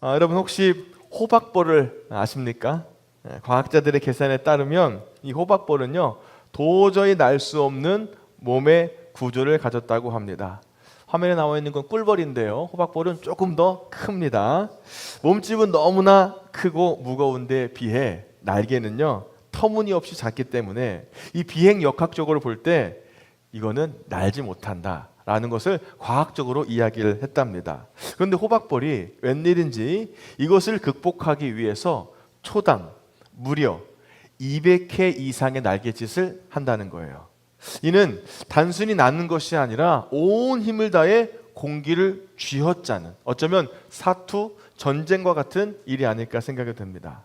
여러분 혹시 호박벌을 아십니까? 과학자들의 계산에 따르면 이 호박벌은요 도저히 날 수 없는 몸의 구조를 가졌다고 합니다. 화면에 나와 있는 건 꿀벌인데요, 호박벌은 조금 더 큽니다. 몸집은 너무나 크고 무거운데 비해 날개는요 터무니없이 작기 때문에 이 비행 역학적으로 볼 때 이거는 날지 못한다 라는 것을 과학적으로 이야기를 했답니다. 그런데 호박벌이 웬일인지 이것을 극복하기 위해서 초당 무려 200회 이상의 날갯짓을 한다는 거예요. 이는 단순히 나는 것이 아니라 온 힘을 다해 공기를 쥐어짜는, 어쩌면 사투, 전쟁과 같은 일이 아닐까 생각이 듭니다.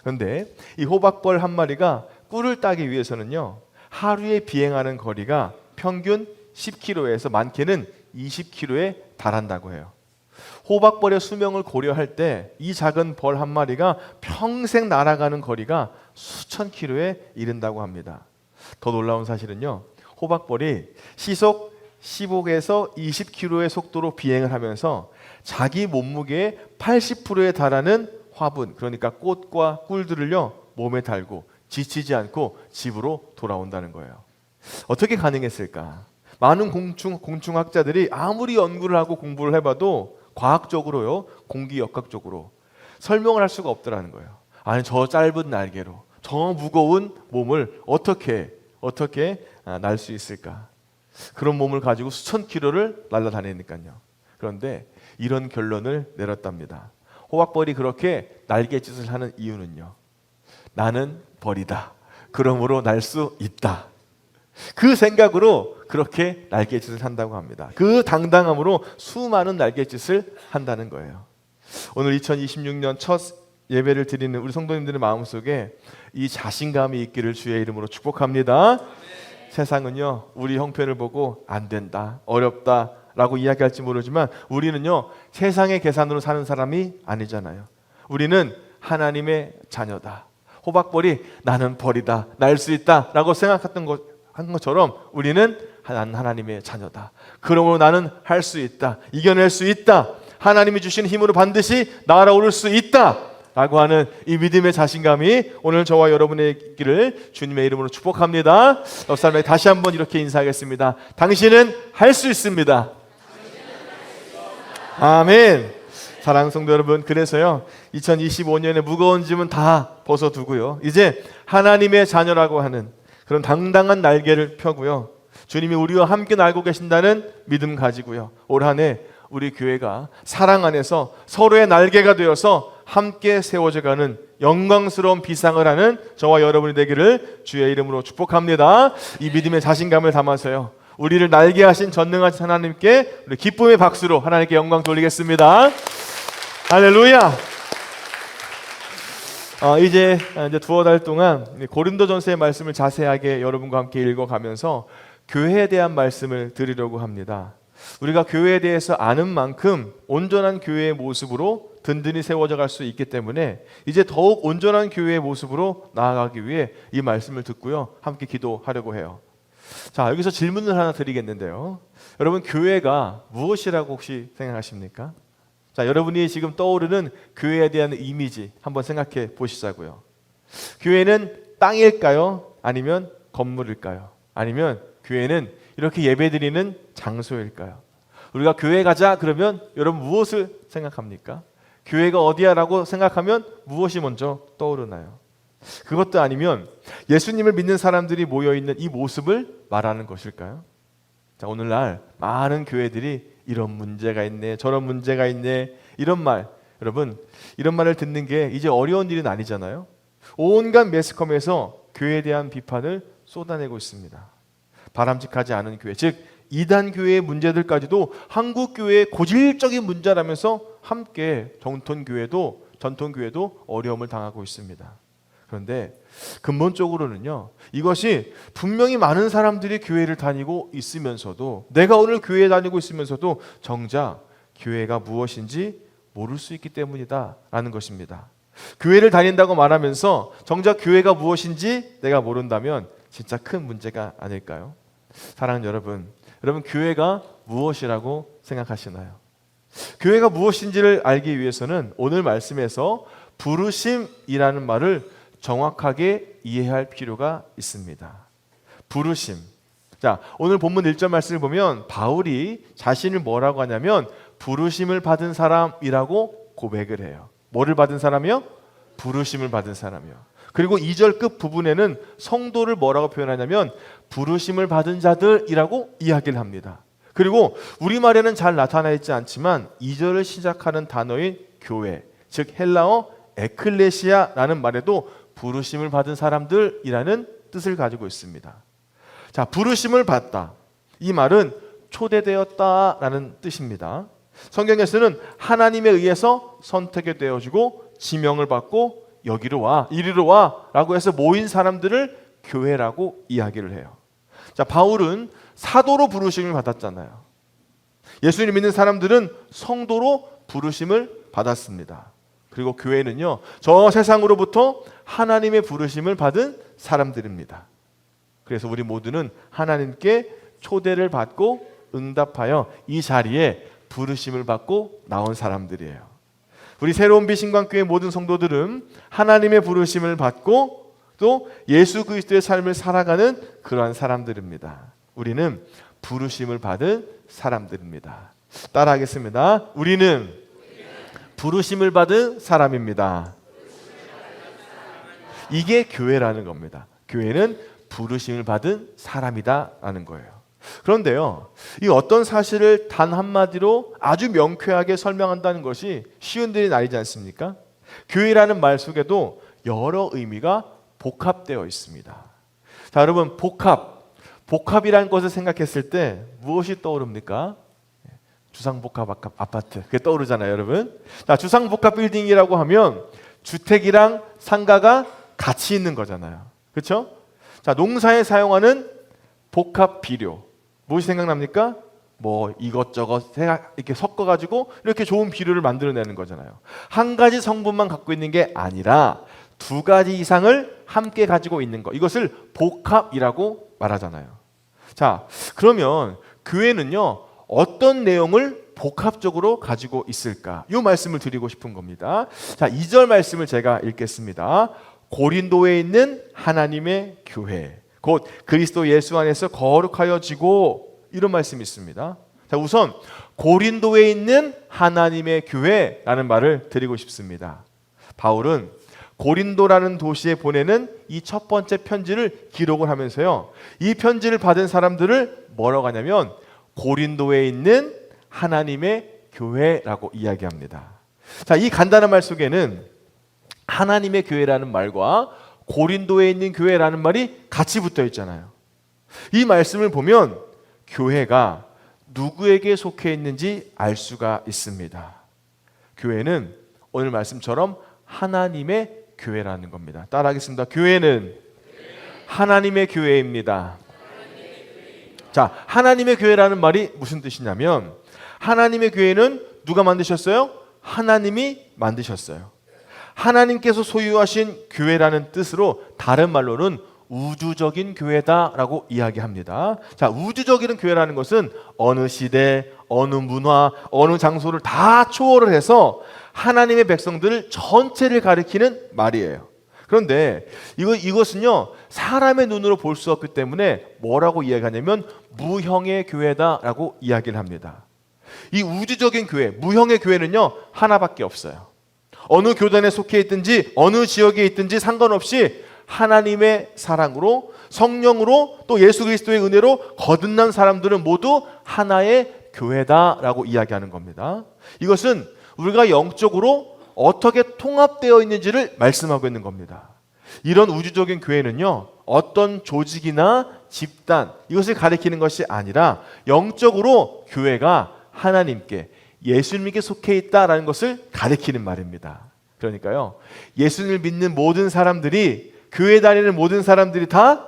그런데 이 호박벌 한 마리가 꿀을 따기 위해서는요 하루에 비행하는 거리가 평균 10km에서 많게는 20km에 달한다고 해요. 호박벌의 수명을 고려할 때 이 작은 벌 한 마리가 평생 날아가는 거리가 수천 킬로에 이른다고 합니다. 더 놀라운 사실은요, 호박벌이 시속 15에서 20km의 속도로 비행을 하면서 자기 몸무게의 80%에 달하는 화분, 그러니까 꽃과 꿀들을요 몸에 달고 지치지 않고 집으로 돌아온다는 거예요. 어떻게 가능했을까? 많은 공충학자들이 아무리 연구를 하고 공부를 해봐도 과학적으로요, 공기역학적으로 설명을 할 수가 없더라는 거예요. 아니, 저 짧은 날개로 저 무거운 몸을 어떻게 날 수 있을까? 그런 몸을 가지고 수천 킬로를 날아다니니까요. 그런데 이런 결론을 내렸답니다. 호박벌이 그렇게 날갯짓을 하는 이유는요, 나는 벌이다, 그러므로 날 수 있다, 그 생각으로 그렇게 날갯짓을 한다고 합니다. 그 당당함으로 수많은 날갯짓을 한다는 거예요. 오늘 2026년 첫 예배를 드리는 우리 성도님들의 마음속에 이 자신감이 있기를 주의 이름으로 축복합니다. 세상은요 우리 형편을 보고 안 된다, 어렵다 라고 이야기할지 모르지만 우리는요 세상의 계산으로 사는 사람이 아니잖아요. 우리는 하나님의 자녀다. 호박벌이 나는 벌이다, 날 수 있다 라고 생각했던 것처럼 우리는 하나님의 자녀다. 그러므로 나는 할 수 있다, 이겨낼 수 있다, 하나님이 주신 힘으로 반드시 날아오를 수 있다 라고 하는 이 믿음의 자신감이 오늘 저와 여러분의 있기를 주님의 이름으로 축복합니다. 옆 사람에게 다시 한번 이렇게 인사하겠습니다. 당신은 할 수 있습니다. 아멘. 사랑하는 성도 여러분, 그래서요 2025년에 무거운 짐은 다 벗어두고요 이제 하나님의 자녀라고 하는 그런 당당한 날개를 펴고요 주님이 우리와 함께 날고 계신다는 믿음 가지고요 올 한 해 우리 교회가 사랑 안에서 서로의 날개가 되어서 함께 세워져 가는 영광스러운 비상을 하는 저와 여러분이 되기를 주의 이름으로 축복합니다. 이 믿음의 자신감을 담아서요 우리를 날개 하신 전능하신 하나님께 우리 기쁨의 박수로 하나님께 영광 돌리겠습니다. 할렐루야. 이제 두어 달 동안 고린도전서의 말씀을 자세하게 여러분과 함께 읽어가면서 교회에 대한 말씀을 드리려고 합니다. 우리가 교회에 대해서 아는 만큼 온전한 교회의 모습으로 든든히 세워져 갈 수 있기 때문에 이제 더욱 온전한 교회의 모습으로 나아가기 위해 이 말씀을 듣고요 함께 기도하려고 해요. 자, 여기서 질문을 하나 드리겠는데요, 여러분 교회가 무엇이라고 혹시 생각하십니까? 자, 여러분이 지금 떠오르는 교회에 대한 이미지 한번 생각해 보시자고요. 교회는 땅일까요? 아니면 건물일까요? 아니면 교회는 이렇게 예배드리는 장소일까요? 우리가 교회 가자 그러면 여러분 무엇을 생각합니까? 교회가 어디야 라고 생각하면 무엇이 먼저 떠오르나요? 그것도 아니면 예수님을 믿는 사람들이 모여있는 이 모습을 말하는 것일까요? 자, 오늘날 많은 교회들이 이런 문제가 있네, 저런 문제가 있네, 이런 말, 여러분 이런 말을 듣는 게 이제 어려운 일은 아니잖아요. 온갖 매스컴에서 교회에 대한 비판을 쏟아내고 있습니다. 바람직하지 않은 교회, 즉 이단 교회의 문제들까지도 한국 교회의 고질적인 문제라면서 함께 전통교회도 어려움을 당하고 있습니다. 그런데 근본적으로는요 이것이 분명히 많은 사람들이 교회를 다니고 있으면서도, 내가 오늘 교회에 다니고 있으면서도 정작 교회가 무엇인지 모를 수 있기 때문이다 라는 것입니다. 교회를 다닌다고 말하면서 정작 교회가 무엇인지 내가 모른다면 진짜 큰 문제가 아닐까요? 사랑하는 여러분 교회가 무엇이라고 생각하시나요? 교회가 무엇인지를 알기 위해서는 오늘 말씀에서 부르심이라는 말을 정확하게 이해할 필요가 있습니다. 부르심. 자, 오늘 본문 1절 말씀을 보면 바울이 자신을 뭐라고 하냐면 부르심을 받은 사람이라고 고백을 해요. 뭐를 받은 사람이요? 부르심을 받은 사람이요. 그리고 2절 끝 부분에는 성도를 뭐라고 표현하냐면 부르심을 받은 자들이라고 이야기를 합니다. 그리고 우리말에는 잘 나타나 있지 않지만 2절을 시작하는 단어인 교회, 즉 헬라어 에클레시아라는 말에도 부르심을 받은 사람들이라는 뜻을 가지고 있습니다. 자, 부르심을 받다. 이 말은 초대되었다라는 뜻입니다. 성경에서는 하나님에 의해서 선택이 되어지고 지명을 받고 여기로 와, 이리로 와 라고 해서 모인 사람들을 교회라고 이야기를 해요. 자, 바울은 사도로 부르심을 받았잖아요. 예수님 믿는 사람들은 성도로 부르심을 받았습니다. 그리고 교회는요, 저 세상으로부터 하나님의 부르심을 받은 사람들입니다. 그래서 우리 모두는 하나님께 초대를 받고 응답하여 이 자리에 부르심을 받고 나온 사람들이에요. 우리 새로운 빛신광교회 모든 성도들은 하나님의 부르심을 받고 또 예수 그리스도의 삶을 살아가는 그러한 사람들입니다. 우리는 부르심을 받은 사람들입니다. 따라하겠습니다. 우리는 부르심을 받은 사람입니다. 이게 교회라는 겁니다. 교회는 부르심을 받은 사람이다라는 거예요. 그런데요, 이 어떤 사실을 단 한마디로 아주 명쾌하게 설명한다는 것이 쉬운 일이 아니지 않습니까? 교회라는 말 속에도 여러 의미가 복합되어 있습니다. 자, 여러분, 복합이라는 것을 생각했을 때 무엇이 떠오릅니까? 주상복합 아파트, 그게 떠오르잖아요, 여러분. 자, 주상복합 빌딩이라고 하면 주택이랑 상가가 같이 있는 거잖아요. 그렇죠? 자, 농사에 사용하는 복합 비료, 무엇이 생각납니까? 뭐 이것저것 이렇게 섞어가지고 이렇게 좋은 비료를 만들어내는 거잖아요. 한 가지 성분만 갖고 있는 게 아니라 두 가지 이상을 함께 가지고 있는 것, 이것을 복합이라고 말하잖아요. 자, 그러면 교회는요, 어떤 내용을 복합적으로 가지고 있을까? 이 말씀을 드리고 싶은 겁니다. 자, 2절 말씀을 제가 읽겠습니다. 고린도에 있는 하나님의 교회, 곧 그리스도 예수 안에서 거룩하여지고, 이런 말씀이 있습니다. 자, 우선 고린도에 있는 하나님의 교회라는 말을 드리고 싶습니다. 바울은 고린도라는 도시에 보내는 이 첫 번째 편지를 기록을 하면서요, 이 편지를 받은 사람들을 뭐라고 하냐면 고린도에 있는 하나님의 교회라고 이야기합니다. 자, 이 간단한 말 속에는 하나님의 교회라는 말과 고린도에 있는 교회라는 말이 같이 붙어 있잖아요. 이 말씀을 보면 교회가 누구에게 속해 있는지 알 수가 있습니다. 교회는 오늘 말씀처럼 하나님의 교회라는 겁니다. 따라하겠습니다. 교회는 하나님의 교회입니다. 자, 하나님의 교회라는 말이 무슨 뜻이냐면 하나님의 교회는 누가 만드셨어요? 하나님이 만드셨어요. 하나님께서 소유하신 교회라는 뜻으로 다른 말로는 우주적인 교회다라고 이야기합니다. 자, 우주적인 교회라는 것은 어느 시대, 어느 문화, 어느 장소를 다 초월을 해서 하나님의 백성들 전체를 가리키는 말이에요. 그런데 이것은요, 사람의 눈으로 볼 수 없기 때문에 뭐라고 이야기하냐면 무형의 교회다라고 이야기를 합니다. 이 우주적인 교회, 무형의 교회는요, 하나밖에 없어요. 어느 교단에 속해 있든지 어느 지역에 있든지 상관없이 하나님의 사랑으로, 성령으로, 또 예수 그리스도의 은혜로 거듭난 사람들은 모두 하나의 교회다라고 이야기하는 겁니다. 이것은 우리가 영적으로 어떻게 통합되어 있는지를 말씀하고 있는 겁니다. 이런 우주적인 교회는요, 어떤 조직이나 집단, 이것을 가리키는 것이 아니라 영적으로 교회가 하나님께, 예수님께 속해 있다라는 것을 가리키는 말입니다. 그러니까요, 예수님을 믿는 모든 사람들이, 교회 다니는 모든 사람들이 다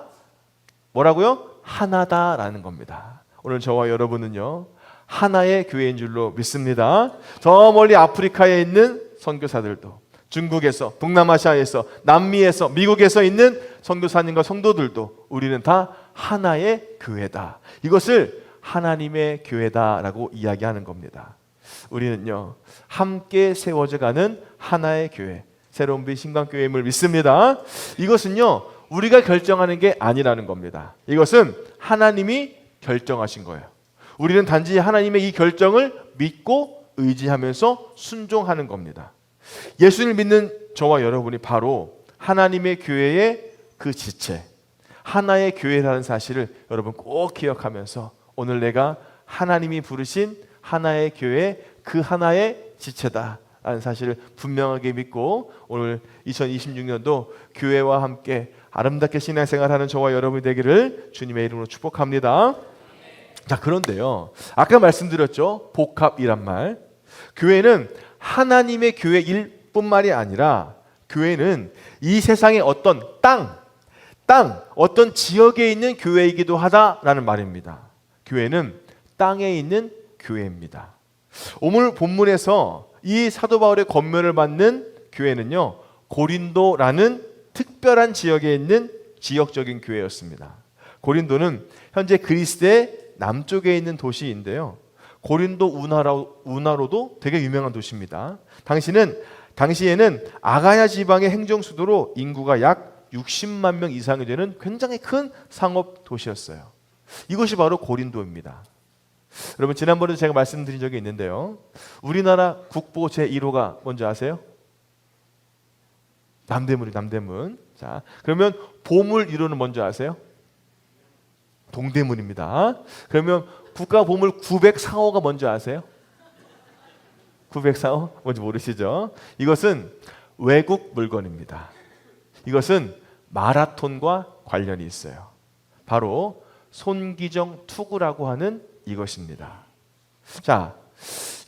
뭐라고요? 하나다라는 겁니다. 오늘 저와 여러분은요, 하나의 교회인 줄로 믿습니다. 저 멀리 아프리카에 있는 선교사들도, 중국에서, 동남아시아에서, 남미에서, 미국에서 있는 선교사님과 성도들도 우리는 다 하나의 교회다. 이것을 하나님의 교회다라고 이야기하는 겁니다. 우리는요 함께 세워져 가는 하나의 교회, 새로운 빛 신광교회임을 믿습니다. 이것은요 우리가 결정하는 게 아니라는 겁니다. 이것은 하나님이 결정하신 거예요. 우리는 단지 하나님의 이 결정을 믿고 의지하면서 순종하는 겁니다. 예수를 믿는 저와 여러분이 바로 하나님의 교회의 그 지체, 하나의 교회라는 사실을 여러분 꼭 기억하면서 오늘 내가 하나님이 부르신 하나의 교회, 그 하나의 지체다 라는 사실을 분명하게 믿고 오늘 2026년도 교회와 함께 아름답게 신앙생활하는 저와 여러분이 되기를 주님의 이름으로 축복합니다. 자, 그런데요 아까 말씀드렸죠, 복합이란 말. 교회는 하나님의 교회일 뿐만이 아니라 교회는 이 세상의 어떤 땅, 어떤 지역에 있는 교회이기도 하다라는 말입니다. 교회는 땅에 있는 교회입니다. 오늘 본문에서 이 사도 바울의 권면을 받는 교회는요 고린도라는 특별한 지역에 있는 지역적인 교회였습니다. 고린도는 현재 그리스의 남쪽에 있는 도시인데요, 고린도 운하로도 되게 유명한 도시입니다. 당시에는 아가야 지방의 행정수도로 인구가 약 60만 명 이상이 되는 굉장히 큰 상업 도시였어요. 이것이 바로 고린도입니다. 여러분 지난번에도 제가 말씀드린 적이 있는데요, 우리나라 국보 제1호가 뭔지 아세요? 남대문. 자, 그러면 보물 1호는 뭔지 아세요? 동대문입니다. 그러면 국가 보물 904호가 뭔지 아세요? 904호? 뭔지 모르시죠? 이것은 외국 물건입니다. 이것은 마라톤과 관련이 있어요. 바로 손기정 투구라고 하는 이것입니다. 자,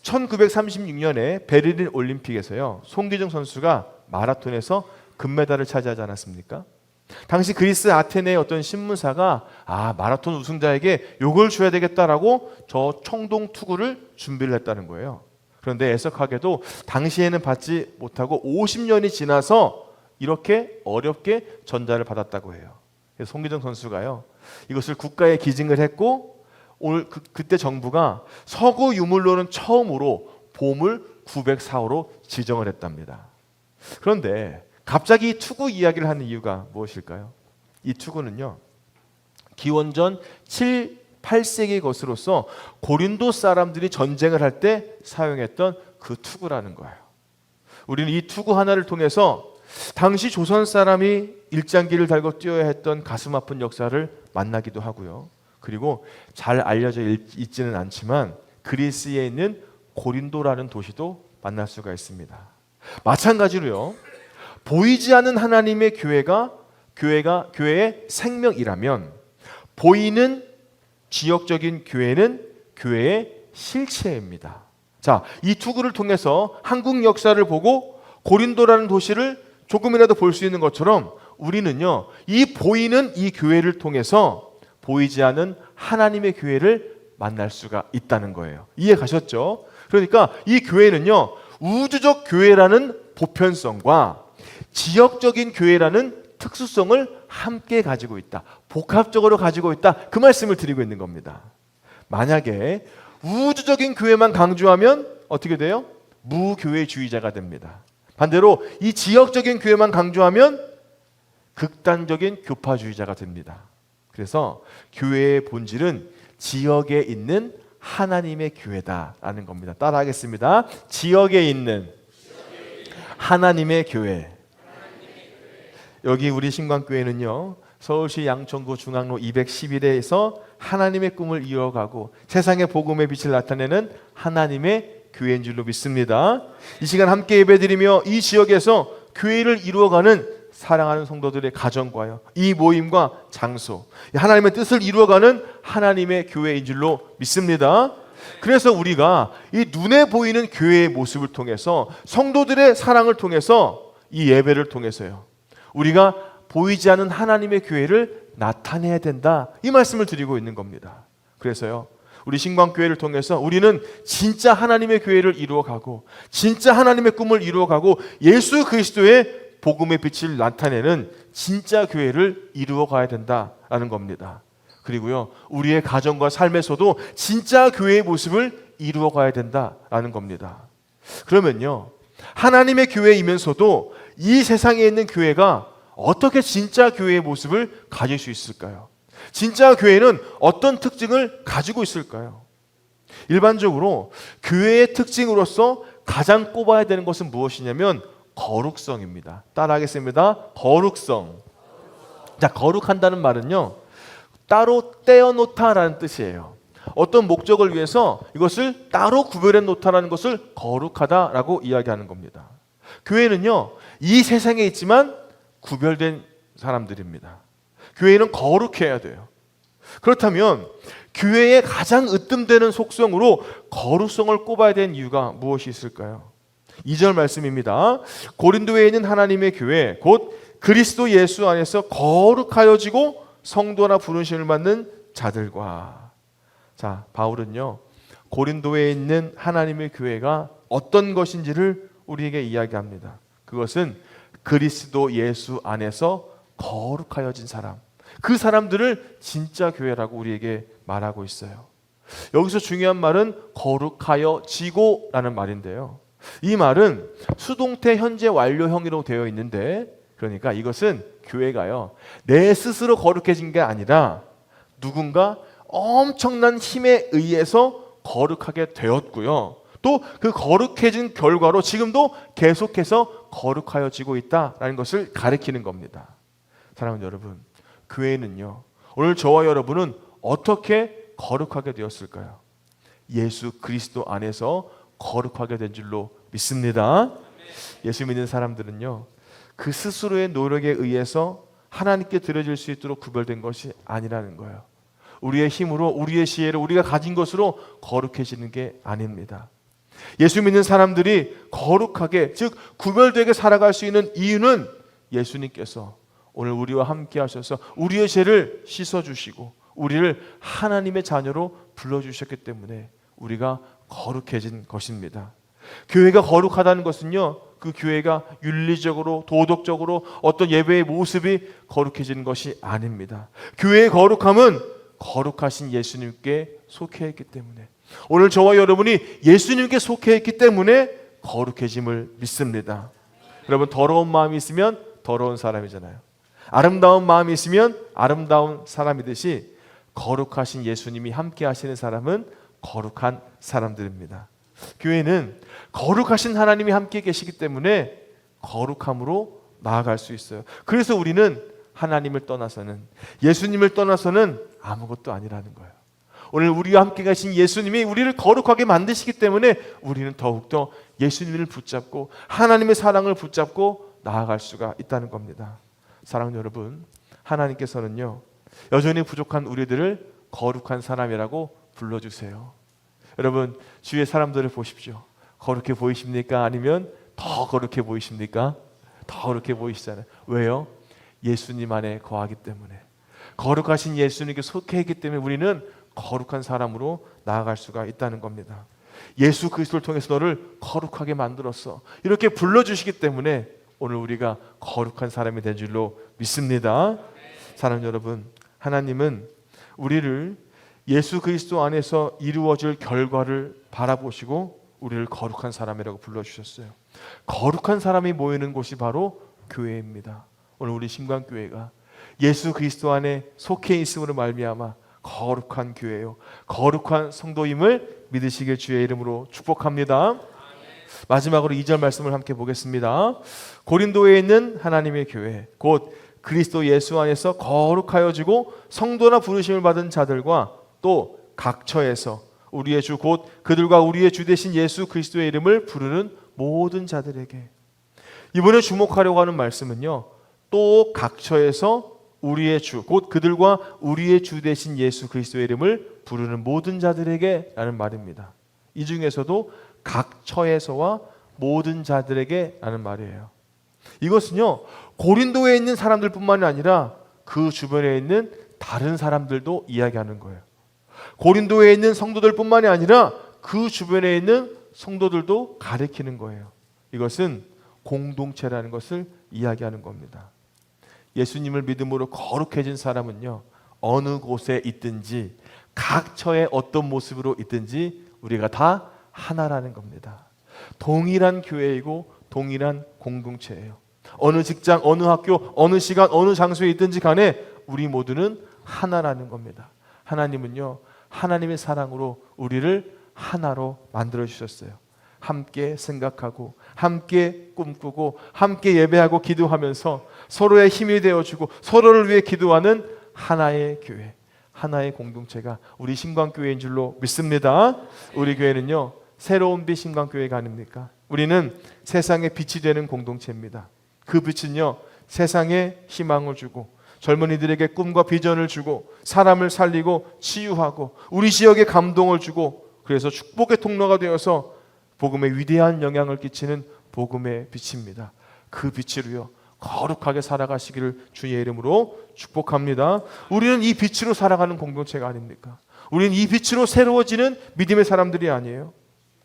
1936년에 베를린 올림픽에서요 손기정 선수가 마라톤에서 금메달을 차지하지 않았습니까? 당시 그리스 아테네의 어떤 신문사가 마라톤 우승자에게 요걸 줘야 되겠다라고 저 청동 투구를 준비를 했다는 거예요. 그런데 애석하게도 당시에는 받지 못하고 50년이 지나서 이렇게 어렵게 전자를 받았다고 해요. 그래서 손기정 선수가요 이것을 국가에 기증을 했고 오늘 그때 정부가 서구 유물로는 처음으로 보물 904호로 지정을 했답니다. 그런데 갑자기 이 투구 이야기를 하는 이유가 무엇일까요? 이 투구는요 기원전 7, 8세기 것으로서 고린도 사람들이 전쟁을 할 때 사용했던 그 투구라는 거예요. 우리는 이 투구 하나를 통해서 당시 조선 사람이 일장기를 달고 뛰어야 했던 가슴 아픈 역사를 만나기도 하고요. 그리고 잘 알려져 있지는 않지만 그리스에 있는 고린도라는 도시도 만날 수가 있습니다. 마찬가지로요, 보이지 않는 하나님의 교회가 교회의 생명이라면 보이는 지역적인 교회는 교회의 실체입니다. 자, 이 투구를 통해서 한국 역사를 보고 고린도라는 도시를 조금이라도 볼 수 있는 것처럼 우리는요 이 보이는 이 교회를 통해서 보이지 않은 하나님의 교회를 만날 수가 있다는 거예요. 이해 가셨죠? 그러니까 이 교회는요 우주적 교회라는 보편성과 지역적인 교회라는 특수성을 함께 가지고 있다, 복합적으로 가지고 있다, 그 말씀을 드리고 있는 겁니다. 만약에 우주적인 교회만 강조하면 어떻게 돼요? 무교회주의자가 됩니다. 반대로 이 지역적인 교회만 강조하면 극단적인 교파주의자가 됩니다. 그래서 교회의 본질은 지역에 있는 하나님의 교회다라는 겁니다. 따라하겠습니다. 지역에 있는 하나님의 교회. 여기 우리 신광교회는요 서울시 양천구 중앙로 211에서 하나님의 꿈을 이어가고 세상의 복음의 빛을 나타내는 하나님의 교회인 줄로 믿습니다. 이 시간 함께 예배드리며 이 지역에서 교회를 이루어가는 사랑하는 성도들의 가정과요, 이 모임과 장소, 하나님의 뜻을 이루어가는 하나님의 교회인 줄로 믿습니다. 그래서 우리가 이 눈에 보이는 교회의 모습을 통해서 성도들의 사랑을 통해서 이 예배를 통해서요 우리가 보이지 않는 하나님의 교회를 나타내야 된다, 이 말씀을 드리고 있는 겁니다. 그래서요 우리 신광교회를 통해서 우리는 진짜 하나님의 교회를 이루어가고 진짜 하나님의 꿈을 이루어가고 예수 그리스도의 복음의 빛을 나타내는 진짜 교회를 이루어가야 된다라는 겁니다. 그리고요, 우리의 가정과 삶에서도 진짜 교회의 모습을 이루어 가야 된다라는 겁니다. 그러면요, 하나님의 교회이면서도 이 세상에 있는 교회가 어떻게 진짜 교회의 모습을 가질 수 있을까요? 진짜 교회는 어떤 특징을 가지고 있을까요? 일반적으로 교회의 특징으로서 가장 꼽아야 되는 것은 무엇이냐면 거룩성입니다. 따라하겠습니다. 거룩성. 자, 거룩한다는 말은요, 따로 떼어놓다라는 뜻이에요. 어떤 목적을 위해서 이것을 따로 구별해 놓다라는 것을 거룩하다라고 이야기하는 겁니다. 교회는요, 이 세상에 있지만 구별된 사람들입니다. 교회는 거룩해야 돼요. 그렇다면 교회의 가장 으뜸되는 속성으로 거룩성을 꼽아야 되는 이유가 무엇이 있을까요? 2절 말씀입니다. 고린도에 있는 하나님의 교회 곧 그리스도 예수 안에서 거룩하여지고 성도나 부르심을 받는 자들과. 자, 바울은요, 고린도에 있는 하나님의 교회가 어떤 것인지를 우리에게 이야기합니다. 그것은 그리스도 예수 안에서 거룩하여진 사람, 그 사람들을 진짜 교회라고 우리에게 말하고 있어요. 여기서 중요한 말은 거룩하여지고 라는 말인데요, 이 말은 수동태 현재 완료형으로 되어 있는데, 그러니까 이것은 교회가요, 내 스스로 거룩해진 게 아니라 누군가 엄청난 힘에 의해서 거룩하게 되었고요, 또 그 거룩해진 결과로 지금도 계속해서 거룩하여지고 있다라는 것을 가리키는 겁니다. 사랑하는 여러분, 교회는요, 오늘 저와 여러분은 어떻게 거룩하게 되었을까요? 예수 그리스도 안에서 거룩하게 된 줄로 믿습니다. 예수 믿는 사람들은요, 그 스스로의 노력에 의해서 하나님께 드려질 수 있도록 구별된 것이 아니라는 거예요. 우리의 힘으로, 우리의 지혜로, 우리가 가진 것으로 거룩해지는 게 아닙니다. 예수 믿는 사람들이 거룩하게, 즉 구별되게 살아갈 수 있는 이유는 예수님께서 오늘 우리와 함께 하셔서 우리의 죄를 씻어주시고 우리를 하나님의 자녀로 불러주셨기 때문에 우리가 거룩해진 것입니다. 교회가 거룩하다는 것은요, 그 교회가 윤리적으로, 도덕적으로 어떤 예배의 모습이 거룩해지는 것이 아닙니다. 교회의 거룩함은 거룩하신 예수님께 속해 있기 때문에, 오늘 저와 여러분이 예수님께 속해 있기 때문에 거룩해짐을 믿습니다. 여러분, 더러운 마음이 있으면 더러운 사람이잖아요. 아름다운 마음이 있으면 아름다운 사람이듯이 거룩하신 예수님이 함께 하시는 사람은 거룩한 사람들입니다. 교회는 거룩하신 하나님이 함께 계시기 때문에 거룩함으로 나아갈 수 있어요. 그래서 우리는 하나님을 떠나서는, 예수님을 떠나서는 아무것도 아니라는 거예요. 오늘 우리와 함께 가신 예수님이 우리를 거룩하게 만드시기 때문에 우리는 더욱더 예수님을 붙잡고 하나님의 사랑을 붙잡고 나아갈 수가 있다는 겁니다. 사랑하는 여러분, 하나님께서는요, 여전히 부족한 우리들을 거룩한 사람이라고 불러주세요. 여러분, 주위의 사람들을 보십시오. 거룩해 보이십니까? 아니면 더 거룩해 보이십니까? 더 거룩해 보이시잖아요. 왜요? 예수님 안에 거하기 때문에, 거룩하신 예수님께 속해 있기 때문에 우리는 거룩한 사람으로 나아갈 수가 있다는 겁니다. 예수 그리스도를 통해서 너를 거룩하게 만들었어, 이렇게 불러주시기 때문에 오늘 우리가 거룩한 사람이 된 줄로 믿습니다. 사랑하는 여러분, 하나님은 우리를 예수 그리스도 안에서 이루어질 결과를 바라보시고 우리를 거룩한 사람이라고 불러주셨어요. 거룩한 사람이 모이는 곳이 바로 교회입니다. 오늘 우리 신광교회가 예수 그리스도 안에 속해 있음으로 말미암아 거룩한 교회요, 거룩한 성도임을 믿으시길 주의 이름으로 축복합니다. 마지막으로 2절 말씀을 함께 보겠습니다. 고린도에 있는 하나님의 교회 곧 그리스도 예수 안에서 거룩하여지고 성도나 부르심을 받은 자들과 또 각처에서 우리의 주 곧 그들과 우리의 주 되신 예수 그리스도의 이름을 부르는 모든 자들에게. 이번에 주목하려고 하는 말씀은요, 또 각처에서 우리의 주 곧 그들과 우리의 주 되신 예수 그리스도의 이름을 부르는 모든 자들에게 라는 말입니다. 이 중에서도 각처에서와 모든 자들에게 라는 말이에요. 이것은요, 고린도에 있는 사람들뿐만이 아니라 그 주변에 있는 다른 사람들도 이야기하는 거예요. 고린도에 있는 성도들뿐만이 아니라 그 주변에 있는 성도들도 가리키는 거예요. 이것은 공동체라는 것을 이야기하는 겁니다. 예수님을 믿음으로 거룩해진 사람은요, 어느 곳에 있든지 각처에 어떤 모습으로 있든지 우리가 다 하나라는 겁니다. 동일한 교회이고 동일한 공동체예요. 어느 직장, 어느 학교, 어느 시간, 어느 장소에 있든지 간에 우리 모두는 하나라는 겁니다. 하나님은요, 하나님의 사랑으로 우리를 하나로 만들어 주셨어요. 함께 생각하고 함께 꿈꾸고 함께 예배하고 기도하면서 서로의 힘이 되어주고 서로를 위해 기도하는 하나의 교회, 하나의 공동체가 우리 신광교회인 줄로 믿습니다. 우리 교회는요, 새로운 빛 신광교회가 아닙니까? 우리는 세상에 빛이 되는 공동체입니다. 그 빛은요, 세상에 희망을 주고 젊은이들에게 꿈과 비전을 주고 사람을 살리고 치유하고 우리 지역에 감동을 주고 그래서 축복의 통로가 되어서 복음에 위대한 영향을 끼치는 복음의 빛입니다. 그 빛으로요, 거룩하게 살아가시기를 주의 이름으로 축복합니다. 우리는 이 빛으로 살아가는 공동체가 아닙니까? 우리는 이 빛으로 새로워지는 믿음의 사람들이 아니에요.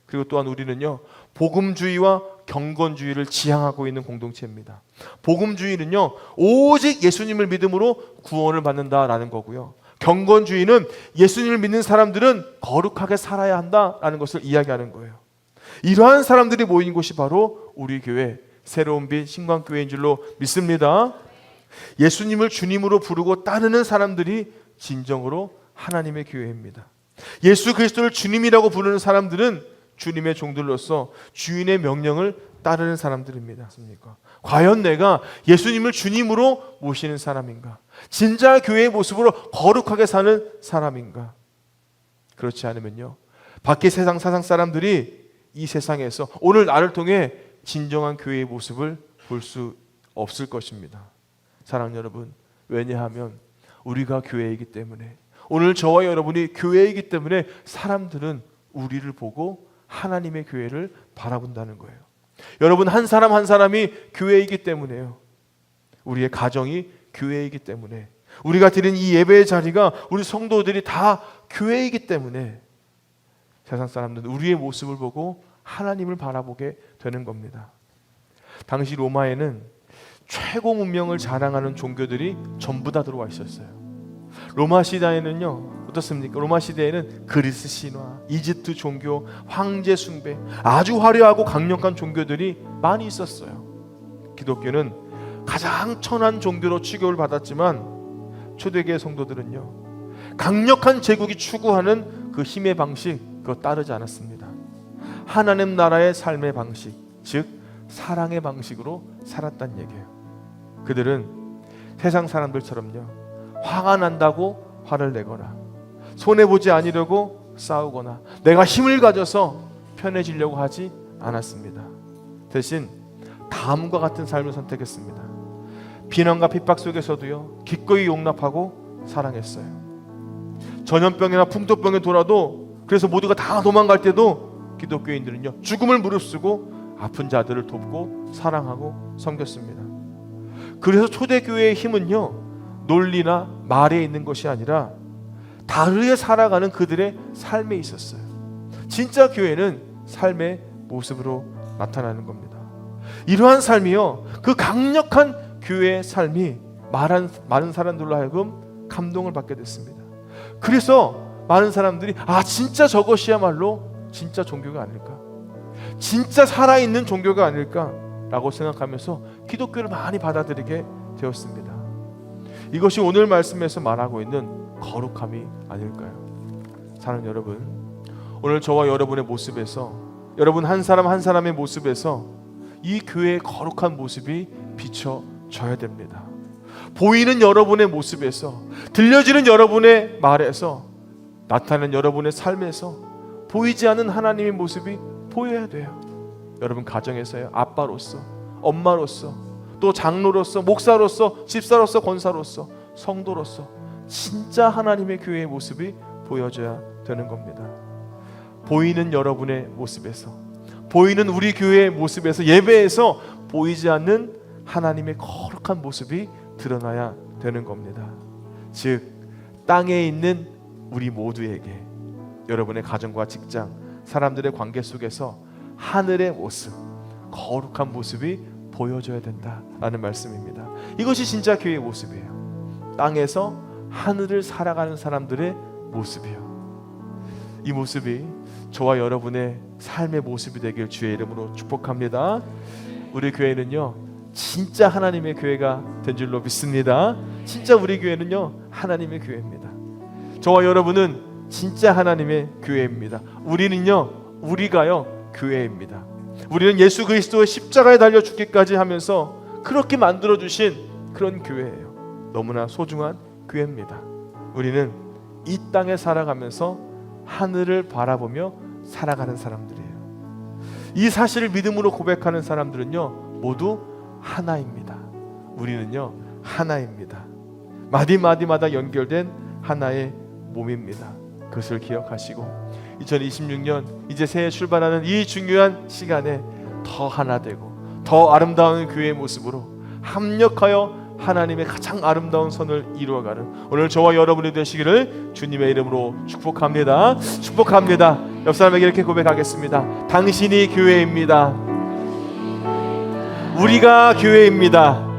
그리고 또한 우리는요, 복음주의와 경건주의를 지향하고 있는 공동체입니다. 복음주의는요, 오직 예수님을 믿음으로 구원을 받는다라는 거고요. 경건주의는 예수님을 믿는 사람들은 거룩하게 살아야 한다라는 것을 이야기하는 거예요. 이러한 사람들이 모인 곳이 바로 우리 교회 새로운 빛 신광교회인 줄로 믿습니다. 예수님을 주님으로 부르고 따르는 사람들이 진정으로 하나님의 교회입니다. 예수 그리스도를 주님이라고 부르는 사람들은 주님의 종들로서 주인의 명령을 따르는 사람들입니다. 과연 내가 예수님을 주님으로 모시는 사람인가? 진짜 교회의 모습으로 거룩하게 사는 사람인가? 그렇지 않으면요, 밖의 세상 사람들이 이 세상에서 오늘 나를 통해 진정한 교회의 모습을 볼 수 없을 것입니다. 사랑하는 여러분, 왜냐하면 우리가 교회이기 때문에, 오늘 저와 여러분이 교회이기 때문에 사람들은 우리를 보고 하나님의 교회를 바라본다는 거예요. 여러분, 한 사람 한 사람이 교회이기 때문에요. 우리의 가정이 교회이기 때문에, 우리가 드린 이 예배의 자리가 우리 성도들이 다 교회이기 때문에 세상 사람들은 우리의 모습을 보고 하나님을 바라보게 되는 겁니다. 당시 로마에는 최고 문명을 자랑하는 종교들이 전부 다 들어와 있었어요. 로마 시대에는요, 어떻습니까? 로마 시대에는 그리스 신화, 이집트 종교, 황제 숭배, 아주 화려하고 강력한 종교들이 많이 있었어요. 기독교는 가장 천한 종교로 취급을 받았지만 초대교회 성도들은요, 강력한 제국이 추구하는 그 힘의 방식, 그거 따르지 않았습니다. 하나님 나라의 삶의 방식, 즉 사랑의 방식으로 살았단 얘기예요. 그들은 세상 사람들처럼요, 화가 난다고 화를 내거나 손해보지 않으려고 싸우거나 내가 힘을 가져서 편해지려고 하지 않았습니다. 대신 다음과 같은 삶을 선택했습니다. 비난과 핍박 속에서도요, 기꺼이 용납하고 사랑했어요. 전염병이나 풍토병에 돌아도, 그래서 모두가 다 도망갈 때도 기독교인들은요, 죽음을 무릅쓰고 아픈 자들을 돕고 사랑하고 섬겼습니다. 그래서 초대교회의 힘은요, 논리나 말에 있는 것이 아니라 다르게 살아가는 그들의 삶에 있었어요. 진짜 교회는 삶의 모습으로 나타나는 겁니다. 이러한 삶이요, 그 강력한 교회의 삶이 많은 사람들로 하여금 감동을 받게 됐습니다. 그래서 많은 사람들이 진짜 저것이야말로 진짜 종교가 아닐까, 진짜 살아있는 종교가 아닐까라고 생각하면서 기독교를 많이 받아들이게 되었습니다. 이것이 오늘 말씀에서 말하고 있는 거룩함이 아닐까요? 사랑하는 여러분, 오늘 저와 여러분의 모습에서, 여러분 한 사람 한 사람의 모습에서 이 교회의 거룩한 모습이 비춰져야 됩니다. 보이는 여러분의 모습에서, 들려지는 여러분의 말에서, 나타나는 여러분의 삶에서 보이지 않는 하나님의 모습이 보여야 돼요. 여러분 가정에서요, 아빠로서, 엄마로서, 또 장로로서, 목사로서, 집사로서, 권사로서, 성도로서 진짜 하나님의 교회의 모습이 보여져야 되는 겁니다. 보이는 여러분의 모습에서, 보이는 우리 교회의 모습에서, 예배에서 보이지 않는 하나님의 거룩한 모습이 드러나야 되는 겁니다. 즉 땅에 있는 우리 모두에게, 여러분의 가정과 직장, 사람들의 관계 속에서 하늘의 모습, 거룩한 모습이 보여줘야 된다라는 말씀입니다. 이것이 진짜 교회의 모습이에요. 땅에서 하늘을 살아가는 사람들의 모습이에요. 이 모습이 저와 여러분의 삶의 모습이 되길 주의 이름으로 축복합니다. 우리 교회는요 진짜 하나님의 교회가 된 줄로 믿습니다. 진짜 우리 교회는요 하나님의 교회입니다. 저와 여러분은 진짜 하나님의 교회입니다. 우리가요 교회입니다. 우리는 예수 그리스도의 십자가에 달려 죽기까지 하면서 그렇게 만들어주신 그런 교회예요. 너무나 소중한 교회입니다. 우리는 이 땅에 살아가면서 하늘을 바라보며 살아가는 사람들이에요. 이 사실을 믿음으로 고백하는 사람들은요 모두 하나입니다. 우리는요 하나입니다. 마디마디마다 연결된 하나의 몸입니다. 그것을 기억하시고 2026년 이제 새해 출발하는 이 중요한 시간에 더 하나 되고 더 아름다운 교회의 모습으로 합력하여 하나님의 가장 아름다운 선을 이루어가는 오늘 저와 여러분이 되시기를 주님의 이름으로 축복합니다. 축복합니다. 옆 사람에게 이렇게 고백하겠습니다. 당신이 교회입니다. 우리가 교회입니다.